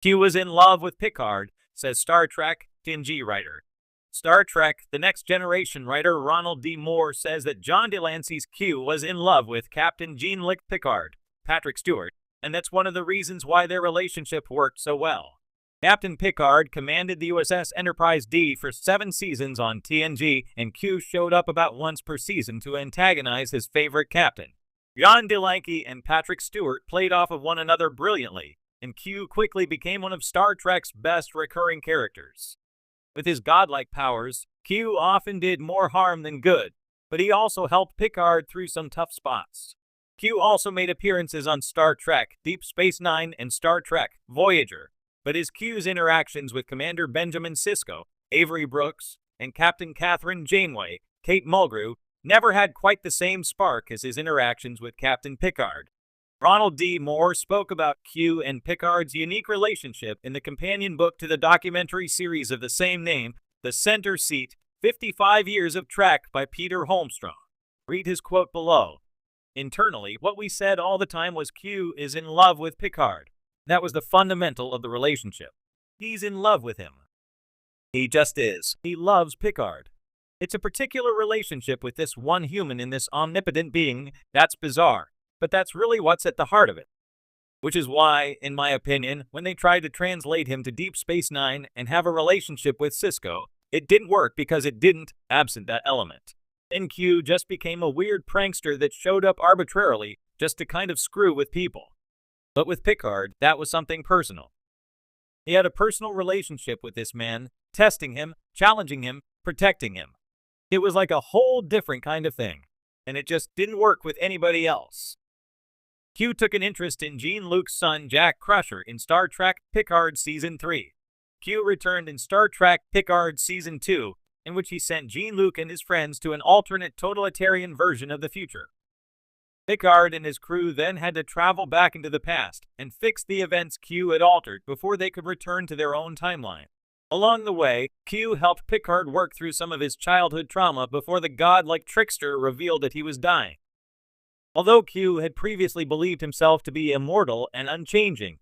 Q was in love with Picard, says Star Trek TNG writer. Star Trek The Next Generation writer Ronald D. Moore says that John Delancey's Q was in love with Captain Jean-Luc Picard, Patrick Stewart, and that's one of the reasons why their relationship worked so well. Captain Picard commanded the USS Enterprise D for 7 seasons on TNG, and Q showed up about once per season to antagonize his favorite captain. John Delancey and Patrick Stewart played off of one another brilliantly, and Q quickly became one of Star Trek's best recurring characters. With his godlike powers, Q often did more harm than good, but he also helped Picard through some tough spots. Q also made appearances on Star Trek Deep Space Nine and Star Trek Voyager, but his Q's interactions with Commander Benjamin Sisko, Avery Brooks, and Captain Catherine Janeway, Kate Mulgrew, never had quite the same spark as his interactions with Captain Picard. Ronald D. Moore spoke about Q and Picard's unique relationship in the companion book to the documentary series of the same name, The Center Seat, 55 Years of Trek by Peter Holmstrom. Read his quote below. Internally, what we said all the time was Q is in love with Picard. That was the fundamental of the relationship. He's in love with him. He just is. He loves Picard. It's a particular relationship with this one human in this omnipotent being that's bizarre. But that's really what's at the heart of it. Which is why, in my opinion, when they tried to translate him to Deep Space Nine and have a relationship with Sisko, it didn't work because it didn't, absent that element. Then Q just became a weird prankster that showed up arbitrarily just to kind of screw with people. But with Picard, that was something personal. He had a personal relationship with this man, testing him, challenging him, protecting him. It was like a whole different kind of thing, and it just didn't work with anybody else. Q took an interest in Jean-Luc's son Jack Crusher in Star Trek Picard Season 3. Q returned in Star Trek Picard Season 2, in which he sent Jean-Luc and his friends to an alternate totalitarian version of the future. Picard and his crew then had to travel back into the past and fix the events Q had altered before they could return to their own timeline. Along the way, Q helped Picard work through some of his childhood trauma before the godlike trickster revealed that he was dying. Although Q had previously believed himself to be immortal and unchanging,